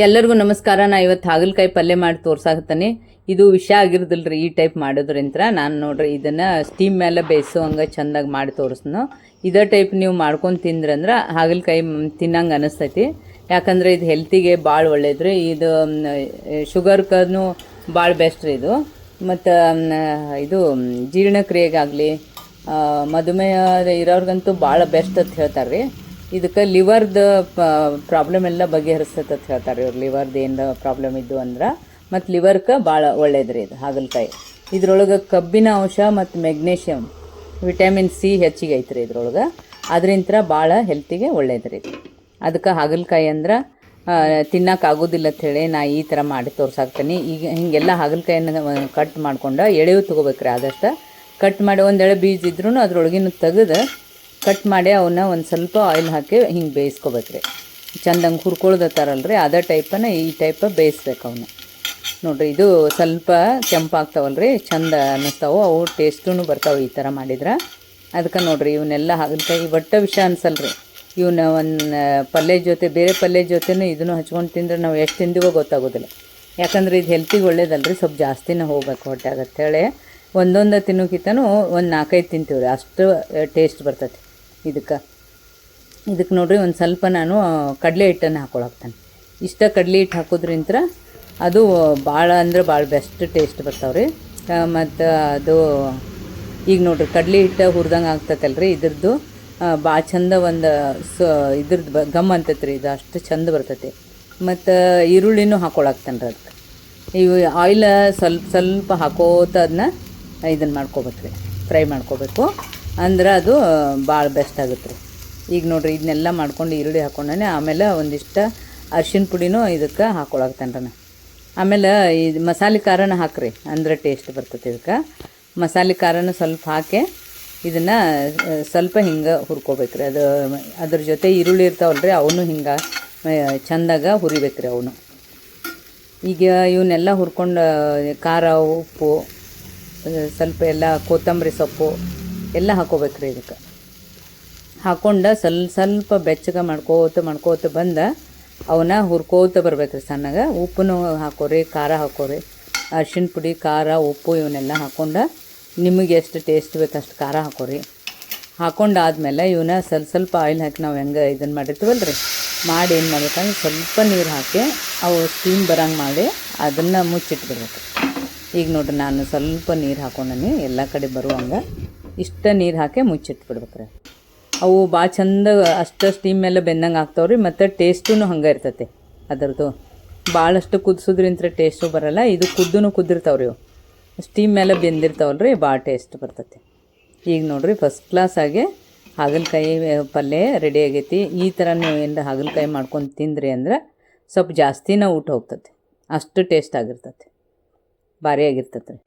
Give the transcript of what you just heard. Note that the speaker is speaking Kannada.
ಎಲ್ಲರಿಗೂ ನಮಸ್ಕಾರ. ನಾ ಇವತ್ತು ಹಾಗಲಕಾಯಿ ಪಲ್ಯ ಮಾಡಿ ತೋರ್ಸಾಕತ್ತೀನಿ. ಇದು ವಿಷ ಆಗಿರೋದಿಲ್ರಿ ಈ ಟೈಪ್ ಮಾಡೋದ್ರಿಂತ. ನಾನು ನೋಡ್ರಿ ಇದನ್ನು ಸ್ಟೀಮ್ ಮೇಲೆ ಬೇಯಿಸೋ ಹಂಗೆ ಚೆಂದಾಗಿ ಮಾಡಿ ತೋರಿಸ್ನು. ಇದೇ ಟೈಪ್ ನೀವು ಮಾಡ್ಕೊಂಡು ತಿಂದ್ರಂದ್ರೆ ಹಾಗಲಕಾಯಿ ತಿನ್ನಂಗೆ ಅನಿಸ್ತೈತಿ. ಯಾಕಂದರೆ ಇದು ಹೆಲ್ತಿಗೆ ಭಾಳ ಒಳ್ಳೇದ್ರಿ. ಇದು ಶುಗರ್ಗೂ ಭಾಳ ಬೆಸ್ಟ್ ರೀ ಇದು. ಮತ್ತು ಇದು ಜೀರ್ಣಕ್ರಿಯೆಗಾಗಲಿ ಮಧುಮೇಹ ಇರೋರ್ಗಂತೂ ಭಾಳ ಬೆಸ್ಟ್ ಅಂತ ಹೇಳ್ತಾರೆ ರೀ. ಇದಕ್ಕೆ ಲಿವರ್ದು ಪ್ರಾಬ್ಲಮ್ ಎಲ್ಲ ಬಗೆಹರಿಸ್ತೈತೆ ಅಂತ ಹೇಳ್ತಾರೆ ಇವ್ರು. ಲಿವರ್ದು ಏನು ಪ್ರಾಬ್ಲಮ್ ಇದ್ದು ಅಂದ್ರೆ ಮತ್ತು ಲಿವರ್ಗೆ ಭಾಳ ಒಳ್ಳೇದ್ರಿ ಇದು ಹಾಗಲಕಾಯಿ. ಇದ್ರೊಳಗೆ ಕಬ್ಬಿನ ಅಂಶ ಮತ್ತು ಮೆಗ್ನೀಷಿಯಮ್, ವಿಟಮಿನ್ ಸಿ ಹೆಚ್ಚಿಗೆ ಐತ್ರಿ ಇದ್ರೊಳಗೆ. ಅದರಿಂದ ಭಾಳ ಹೆಲ್ತಿಗೆ ಒಳ್ಳೇದ್ರಿ ಇದು. ಅದಕ್ಕೆ ಹಾಗಲಕಾಯಿ ಅಂದ್ರೆ ತಿನ್ನೋಕ್ಕಾಗೋದಿಲ್ಲ ಅಂಥೇಳಿ ನಾ ಈ ಥರ ಮಾಡಿ ತೋರ್ಸಾಕ್ತೀನಿ. ಈಗ ಹೀಗೆಲ್ಲ ಹಾಗಲಕಾಯಿಯನ್ನು ಕಟ್ ಮಾಡ್ಕೊಂಡು ಎಳೆವು ತೊಗೋಬೇಕ್ರಿ. ಆದಷ್ಟು ಕಟ್ ಮಾಡಿ ಒಂದೆಳೆ ಬೀಜ ಇದ್ರೂ ಅದ್ರೊಳಗಿನ ತೆಗೆದು ಕಟ್ ಮಾಡಿ ಅವನ್ನ ಒಂದು ಸ್ವಲ್ಪ ಆಯಿಲ್ ಹಾಕಿ ಹಿಂಗೆ ಬೇಯಿಸ್ಕೋಬೇಕ್ರಿ. ಚೆಂದಂಗೆ ಹುರ್ಕೊಳ್ದತ್ತಾರಲ್ರಿ ಅದೇ ಟೈಪನ್ನು ಈ ಟೈಪ್ ಬೇಯಿಸ್ಬೇಕು ಅವನ್ನ. ನೋಡಿರಿ ಇದು ಸ್ವಲ್ಪ ಕೆಂಪಾಗ್ತಾವಲ್ರಿ, ಚಂದ ಅನ್ನಿಸ್ತಾವೆ ಅವು. ಟೇಸ್ಟೂ ಬರ್ತಾವೆ ಈ ಥರ ಮಾಡಿದ್ರೆ. ಅದಕ್ಕೆ ನೋಡಿರಿ ಇವನ್ನೆಲ್ಲ ಹಾಗಲಕಾಯಿ ಒಟ್ಟು ವಿಷ ಅನ್ಸಲ್ರಿ. ಇವನ್ನ ಒಂದು ಪಲ್ಯ ಜೊತೆ ಬೇರೆ ಪಲ್ಯ ಜೊತೆನೂ ಇದನ್ನು ಹಚ್ಕೊಂಡು ತಿಂದ್ರೆ ನಾವು ಎಷ್ಟು ತಿಂದಿವೋ ಗೊತ್ತಾಗೋದಿಲ್ಲ. ಯಾಕಂದ್ರೆ ಇದು ಹೆಲ್ತಿಗೆ ಒಳ್ಳೇದಲ್ರಿ. ಸ್ವಲ್ಪ ಜಾಸ್ತಿನೇ ಹೋಗ್ಬೇಕು ಹೊಟ್ಟೆ ಆಗತ್ತೇಳಿ ಒಂದೊಂದು ತಿನ್ನೋಕ್ಕಿಂತನೂ ಒಂದು 4-5 ತಿಂತೀವ್ರಿ, ಅಷ್ಟು ಟೇಸ್ಟ್ ಬರ್ತೈತಿ ಇದಕ್ಕೆ ನೋಡಿರಿ. ಒಂದು ಸ್ವಲ್ಪ ನಾನು ಕಡಲೆ ಹಿಟ್ಟನ್ನು ಹಾಕ್ಕೊಳಕ್ತಾನೆ. ಇಷ್ಟ ಕಡಲೆ ಹಿಟ್ಟು ಹಾಕೋದ್ರಿಂತ ಅದು ಭಾಳ ಅಂದ್ರೆ ಭಾಳ ಬೆಸ್ಟ್ ಟೇಸ್ಟ್ ಬರ್ತಾವ್ರಿ. ಮತ್ತು ಅದು ಈಗ ನೋಡಿರಿ ಕಡಲೆ ಹಿಟ್ಟು ಹುರಿದಂಗೆ ಆಗ್ತೈತಲ್ರಿ. ಇದ್ರದ್ದು ಭಾಳ ಚಂದ ಒಂದು ಇದ್ರದ್ದು ಗಮ್ ಅಂತೈತೆ ರೀ. ಇದು ಅಷ್ಟು ಚಂದ ಬರ್ತೈತಿ. ಮತ್ತು ಈರುಳ್ಳಿನೂ ಹಾಕ್ಕೊಳಕ್ತಾನೆ ರೀ. ಅದಕ್ಕೆ ಇವು ಆಯಿಲ್ ಸ್ವಲ್ಪ ಹಾಕೋತ ಅದನ್ನ ಇದನ್ನು ಮಾಡ್ಕೋಬೇಕ್ರಿ, ಫ್ರೈ ಮಾಡ್ಕೋಬೇಕು. ಅಂದ್ರೆ ಅದು ಭಾಳ ಬೆಸ್ಟ್ ಆಗುತ್ತೆ ರೀ. ಈಗ ನೋಡಿರಿ ಇದನ್ನೆಲ್ಲ ಮಾಡ್ಕೊಂಡು ಈರುಳ್ಳಿ ಹಾಕ್ಕೊಂಡೇ ಆಮೇಲೆ ಒಂದಿಷ್ಟು ಅರ್ಶಿಣ ಪುಡಿನೂ ಇದಕ್ಕೆ ಹಾಕ್ಕೊಳಕ್ತಾನೆ ರೀ. ಆಮೇಲೆ ಇದು ಮಸಾಲೆ ಖಾರನ ಹಾಕ್ರಿ, ಅಂದ್ರೆ ಟೇಸ್ಟ್ ಬರ್ತೈತೆ. ಇದಕ್ಕೆ ಮಸಾಲೆ ಖಾರನ ಸ್ವಲ್ಪ ಹಾಕಿ ಇದನ್ನು ಸ್ವಲ್ಪ ಹಿಂಗೆ ಹುರ್ಕೋಬೇಕ್ರಿ. ಅದು ಅದ್ರ ಜೊತೆ ಈರುಳ್ಳಿ ಇರ್ತಾವಲ್ರಿ ಅವನು ಹಿಂಗೆ ಚೆಂದಾಗ ಹುರಿಬೇಕ್ರಿ ಅವನು. ಈಗ ಇವನ್ನೆಲ್ಲ ಹುರ್ಕೊಂಡು ಖಾರ, ಉಪ್ಪು, ಸ್ವಲ್ಪ ಎಲ್ಲ ಕೊತ್ತಂಬರಿ ಸೊಪ್ಪು ಎಲ್ಲ ಹಾಕೋಬೇಕ್ರಿ. ಇದಕ್ಕೆ ಹಾಕ್ಕೊಂಡು ಸ್ವಲ್ಪ ಬೆಚ್ಚಗೆ ಮಾಡ್ಕೋತ ಬಂದು ಅವನ್ನ ಹುರ್ಕೋತ ಬರ್ಬೇಕ್ರಿ ಸಣ್ಣಗೆ. ಉಪ್ಪನ್ನು ಹಾಕೋರಿ, ಖಾರ ಹಾಕೋರಿ, ಅರ್ಶಿಣ ಪುಡಿ, ಖಾರ, ಉಪ್ಪು ಇವನ್ನೆಲ್ಲ ಹಾಕ್ಕೊಂಡು ನಿಮಗೆ ಎಷ್ಟು ಟೇಸ್ಟ್ ಬೇಕು ಅಷ್ಟು ಖಾರ ಹಾಕೋರಿ. ಹಾಕ್ಕೊಂಡಾದ್ಮೇಲೆ ಇವನ್ನ ಸ್ವಲ್ಪ ಆಯಿಲ್ ಹಾಕಿ ನಾವು ಹೆಂಗೆ ಇದನ್ನು ಮಾಡಿರ್ತೀವಲ್ರಿ ಮಾಡಿ ಏನು ಮಾಡ್ಬೇಕಂದ್ರೆ ಸ್ವಲ್ಪ ನೀರು ಹಾಕಿ ಅವು ಸ್ಟೀಮ್ ಬರಂಗೆ ಮಾಡಿ ಅದನ್ನು ಮುಚ್ಚಿಟ್ಬಿಡ್ಬೇಕು. ಈಗ ನೋಡಿರಿ ನಾನು ಸ್ವಲ್ಪ ನೀರು ಹಾಕ್ಕೊಂಡೀನಿ ಎಲ್ಲ ಕಡೆ ಬರುವಂಗೆ. ಇಷ್ಟ ನೀರು ಹಾಕಿ ಮುಚ್ಚಿಟ್ಬಿಡ್ಬೇಕ್ರಿ. ಅವು ಭಾಳ ಚಂದ ಅಷ್ಟು ಸ್ಟೀಮ್ ಮೇಲೆ ಬೆಂದಂಗೆ ಆಗ್ತಾವ್ರಿ. ಮತ್ತು ಟೇಸ್ಟೂ ಹಂಗೆ ಇರ್ತೈತೆ ಅದರದ್ದು. ಭಾಳಷ್ಟು ಕುದಿಸೋದ್ರಿಂತ ಟೇಸ್ಟು ಬರೋಲ್ಲ. ಇದು ಕುದ್ದಿರ್ತಾವ್ರಿ ಇವು ಸ್ಟೀಮ್ ಮೇಲೆ ಬೆಂದಿರ್ತಾವಲ್ರಿ, ಭಾಳ ಟೇಸ್ಟ್ ಬರ್ತೈತೆ. ಈಗ ನೋಡಿರಿ ಫಸ್ಟ್ ಕ್ಲಾಸಾಗಿ ಹಾಗಲಕಾಯಿ ಪಲ್ಯ ರೆಡಿ ಆಗೈತಿ. ಈ ಥರ ನೀವು ಏನಾರ ಹಾಗಲಕಾಯಿ ಮಾಡ್ಕೊಂಡು ತಿಂದ್ರಿ ಅಂದ್ರೆ ಸ್ವಲ್ಪ ಜಾಸ್ತಿನೇ ಊಟ ಹೋಗ್ತೈತಿ. ಅಷ್ಟು ಟೇಸ್ಟ್ ಆಗಿರ್ತೈತಿ, ಭಾರಿ ಆಗಿರ್ತೈತೆ ರೀ.